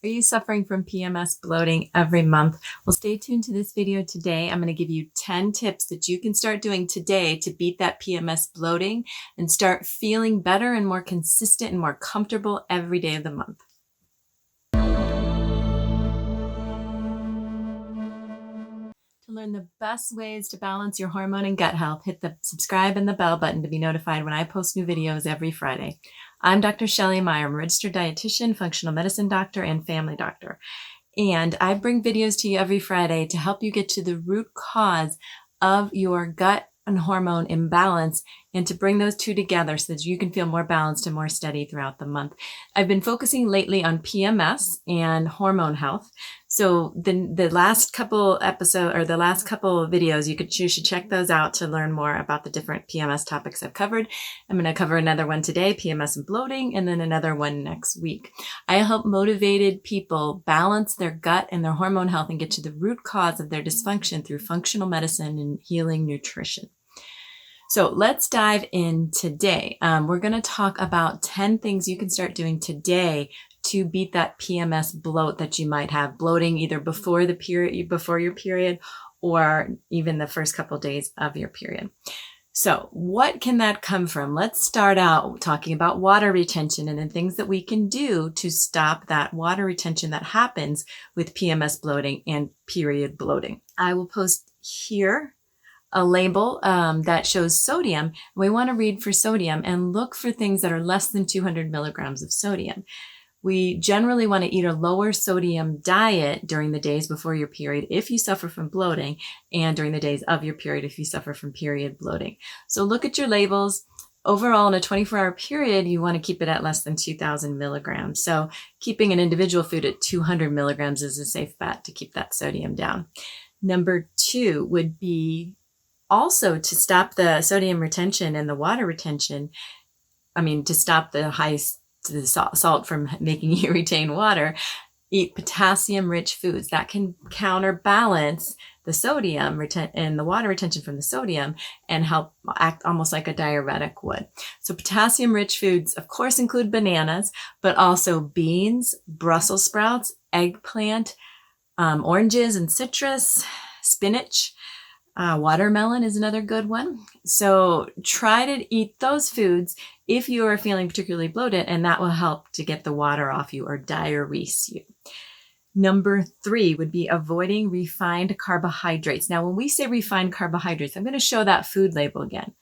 Are you suffering from PMS bloating every month? Well, stay tuned to this video today. I'm going to give you 10 tips that you can start doing today to beat that PMS bloating and start feeling better and more consistent and more comfortable every day of the month. To learn the best ways to balance your hormone and gut health, hit the subscribe and the bell button to be notified when I post new videos every Friday. I'm Dr. Shelley Meyer. I'm a registered dietitian, functional medicine doctor, and family doctor. And I bring videos to you every Friday to help you get to the root cause of your gut and hormone imbalance and to bring those two together so that you can feel more balanced and more steady throughout the month. I've been focusing lately on PMS and hormone health. So the last couple episodes or the last couple of videos, you should check those out to learn more about the different PMS topics I've covered. I'm going to cover another one today, PMS and bloating, and then another one next week. I help motivated people balance their gut and their hormone health and get to the root cause of their dysfunction through functional medicine and healing nutrition. So let's dive in today. We're going to talk about 10 things you can start doing today to beat that PMS bloat that you might have, bloating either before your period, or even the first couple of days of your period. So what can that come from? Let's start out talking about water retention and the things that we can do to stop that water retention that happens with PMS bloating and period bloating. I will post here a label that shows sodium. We want to read for sodium and look for things that are less than 200 milligrams of sodium. We generally want to eat a lower sodium diet during the days before your period if you suffer from bloating, and during the days of your period if you suffer from period bloating. So look at your labels. Overall, in a 24-hour period, you want to keep it at less than 2,000 milligrams. So keeping an individual food at 200 milligrams is a safe bet to keep that sodium down. Number 2 would be also to stop the sodium retention and the water retention. To stop the salt from making you retain water, eat potassium-rich foods that can counterbalance the sodium and the water retention from the sodium and help act almost like a diuretic would. So potassium-rich foods, of course, include bananas, but also beans, Brussels sprouts, eggplant, oranges and citrus, spinach. Watermelon is another good one. So try to eat those foods if you are feeling particularly bloated, and that will help to get the water off you or diurese you. Number 3 would be avoiding refined carbohydrates. Now, when we say refined carbohydrates, I'm going to show that food label again.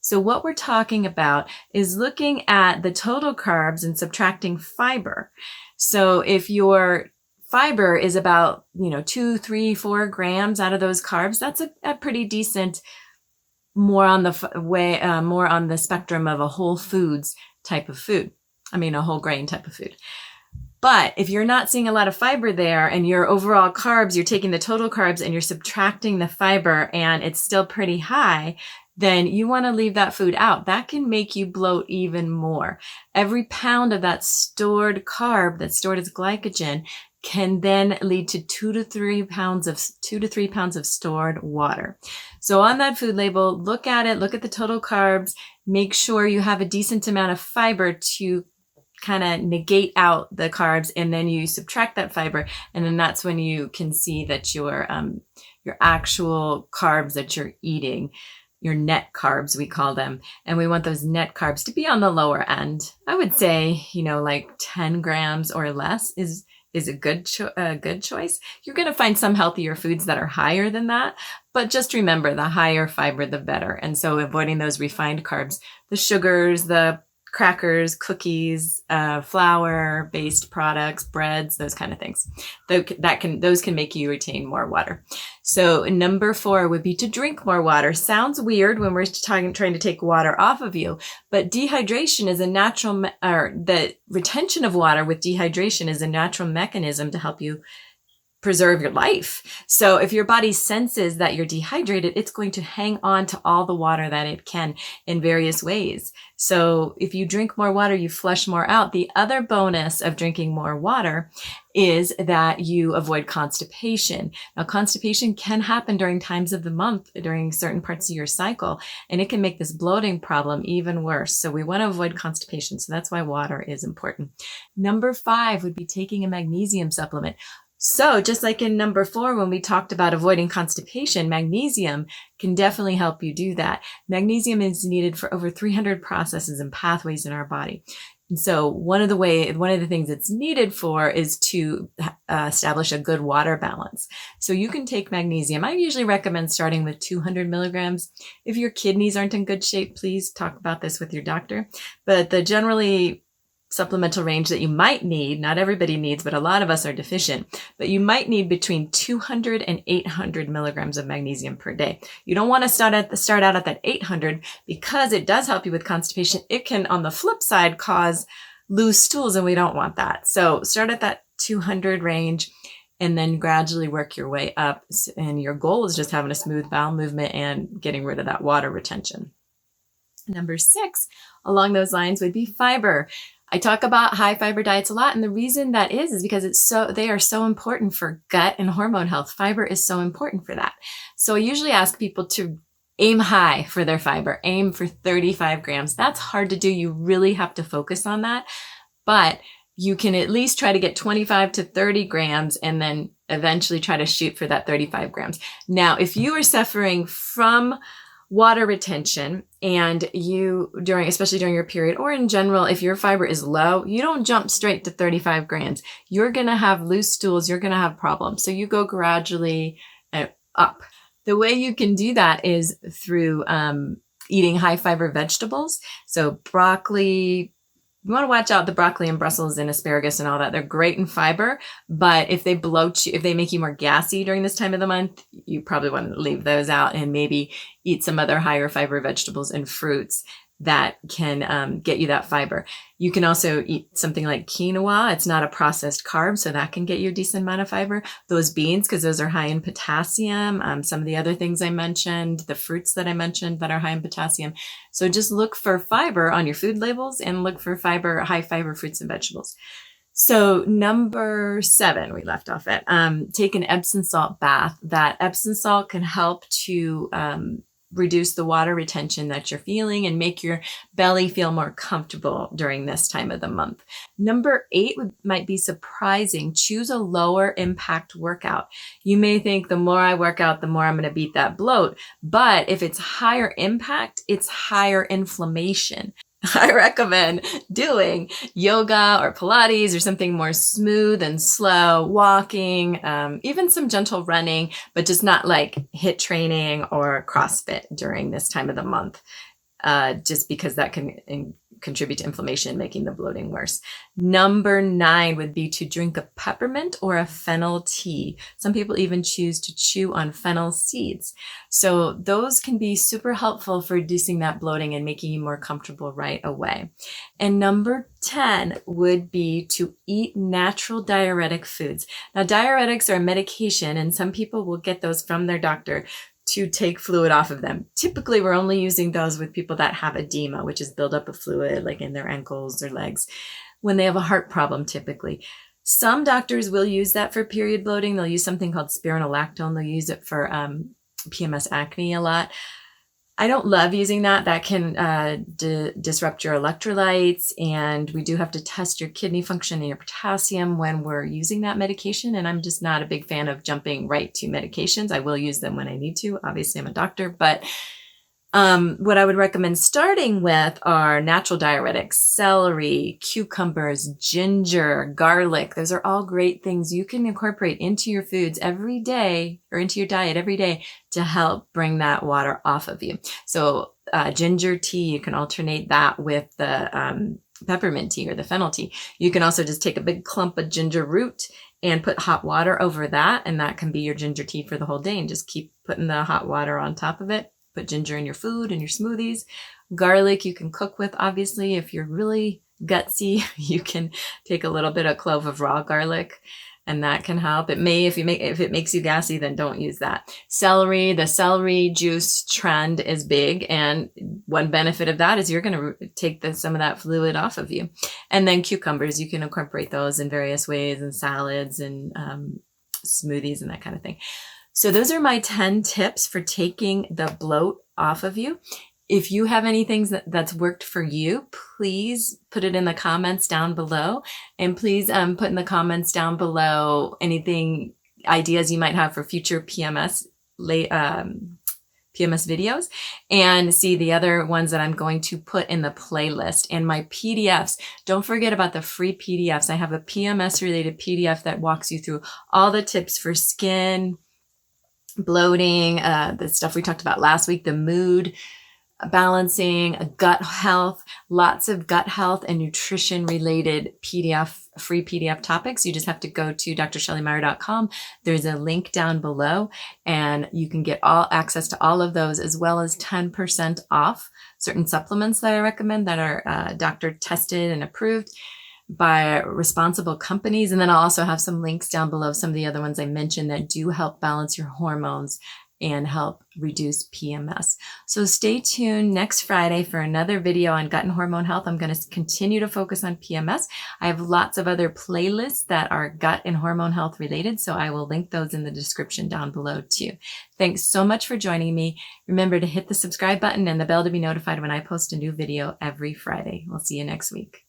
So what we're talking about is looking at the total carbs and subtracting fiber. So if your fiber is about 2, 3, 4 grams out of those carbs, that's a pretty decent, more on the spectrum of a whole foods type of food. A whole grain type of food. But if you're not seeing a lot of fiber there and your overall carbs, you're taking the total carbs and you're subtracting the fiber and it's still pretty high, then you want to leave that food out. That can make you bloat even more. Every pound of that stored carb that's stored as glycogen can then lead to 2 to 3 pounds of stored water. So on that food label, look at it, look at the total carbs, make sure you have a decent amount of fiber to kind of negate out the carbs, and then you subtract that fiber, and then that's when you can see that your actual carbs that you're eating, your net carbs, we call them, and we want those net carbs to be on the lower end. I would say, like 10 grams or less is a good choice. You're going to find some healthier foods that are higher than that, but just remember, the higher fiber, the better. And so avoiding those refined carbs, the sugars, the crackers, cookies, flour-based products, breads, those kind of things. Those can make you retain more water. So number 4 would be to drink more water. Sounds weird when we're trying to take water off of you, but dehydration is a natural, or the retention of water with dehydration is a natural mechanism to help you preserve your life. So if your body senses that you're dehydrated, it's going to hang on to all the water that it can in various ways. So if you drink more water, you flush more out. The other bonus of drinking more water is that you avoid constipation. Now, constipation can happen during times of the month, during certain parts of your cycle, and it can make this bloating problem even worse. So we want to avoid constipation. So that's why water is important. Number 5 would be taking a magnesium supplement. So just like in number 4, when we talked about avoiding constipation, magnesium can definitely help you do that. Magnesium is needed for over 300 processes and pathways in our body. And so one of the things it's needed for is to establish a good water balance. So you can take magnesium. I usually recommend starting with 200 milligrams. If your kidneys aren't in good shape, please talk about this with your doctor. But the generally supplemental range that you might need, not everybody needs, but a lot of us are deficient, but you might need between 200 and 800 milligrams of magnesium per day. You don't want to start out at that 800 because it does help you with constipation. It can, on the flip side, cause loose stools, and we don't want that. So start at that 200 range and then gradually work your way up. And your goal is just having a smooth bowel movement and getting rid of that water retention. Number 6, along those lines, would be fiber. I talk about high fiber diets a lot, and the reason that is because they are so important for gut and hormone health. Fiber is so important for that. So I usually ask people to aim high for their fiber, aim for 35 grams. That's hard to do. You really have to focus on that, but you can at least try to get 25 to 30 grams and then eventually try to shoot for that 35 grams. Now, if you are suffering from water retention and especially during your period, or in general, if your fiber is low, you don't jump straight to 35 grams. You're going to have loose stools. You're going to have problems. So you go gradually up. The way you can do that is through eating high fiber vegetables. So broccoli, you want to watch out the broccoli and Brussels and asparagus and all that. They're great in fiber, but if they bloat you, if they make you more gassy during this time of the month, you probably want to leave those out and maybe eat some other higher fiber vegetables and fruits that can get you that fiber. You can also eat something like quinoa. It's not a processed carb, so that can get you a decent amount of fiber. Those beans, because those are high in potassium. Some of the other things I mentioned, the fruits that I mentioned that are high in potassium. So just look for fiber on your food labels and look for high fiber fruits and vegetables. So number 7, we left off at, take an Epsom salt bath. That Epsom salt can help to reduce the water retention that you're feeling and make your belly feel more comfortable during this time of the month. Number 8 might be surprising. Choose a lower impact workout. You may think the more I work out, the more I'm going to beat that bloat. But if it's higher impact, it's higher inflammation. I recommend doing yoga or Pilates or something more smooth and slow, walking, even some gentle running, but just not like HIIT training or CrossFit during this time of the month, just because that can contribute to inflammation, making the bloating worse. Number 9 would be to drink a peppermint or a fennel tea. Some people even choose to chew on fennel seeds. So those can be super helpful for reducing that bloating and making you more comfortable right away. And number 10 would be to eat natural diuretic foods. Now, diuretics are a medication, and some people will get those from their doctor to take fluid off of them. Typically, we're only using those with people that have edema, which is buildup of fluid like in their ankles or legs, when they have a heart problem typically. Some doctors will use that for period bloating. They'll use something called spironolactone. They'll use it for PMS acne a lot. I don't love using that. That can disrupt your electrolytes, and we do have to test your kidney function and your potassium when we're using that medication, and I'm just not a big fan of jumping right to medications. I will use them when I need to. Obviously, I'm a doctor, but what I would recommend starting with are natural diuretics: celery, cucumbers, ginger, garlic. Those are all great things you can incorporate into your foods every day, or into your diet every day, to help bring that water off of you. So ginger tea, you can alternate that with the peppermint tea or the fennel tea. You can also just take a big clump of ginger root and put hot water over that, and that can be your ginger tea for the whole day, and just keep putting the hot water on top of it. Put ginger in your food and your smoothies. Garlic you can cook with, obviously. If you're really gutsy, you can take a little bit of clove of raw garlic and that can help. It may, if it makes you gassy, then don't use that. Celery, the celery juice trend is big, and one benefit of that is you're going to take some of that fluid off of you. And then cucumbers, you can incorporate those in various ways, in salads and smoothies and that kind of thing. So those are my 10 tips for taking the bloat off of you. If you have any things that's worked for you, please put it in the comments down below. And please put in the comments down below anything, ideas you might have for future PMS videos, and see the other ones that I'm going to put in the playlist. And my PDFs, don't forget about the free PDFs. I have a PMS related PDF that walks you through all the tips for skin, bloating, the stuff we talked about last week, the mood balancing, gut health, lots of gut health and nutrition related free PDF topics. You just have to go to drshellymeyer.com. There's a link down below, and you can get all access to all of those, as well as 10% off certain supplements that I recommend that are doctor tested and approved by responsible companies. And then I'll also have some links down below, some of the other ones I mentioned that do help balance your hormones and help reduce PMS. So stay tuned next Friday for another video on gut and hormone health. I'm going to continue to focus on PMS. I have lots of other playlists that are gut and hormone health related, so I will link those in the description down below too. Thanks so much for joining me. Remember to hit the subscribe button and the bell to be notified when I post a new video every Friday. We'll see you next week.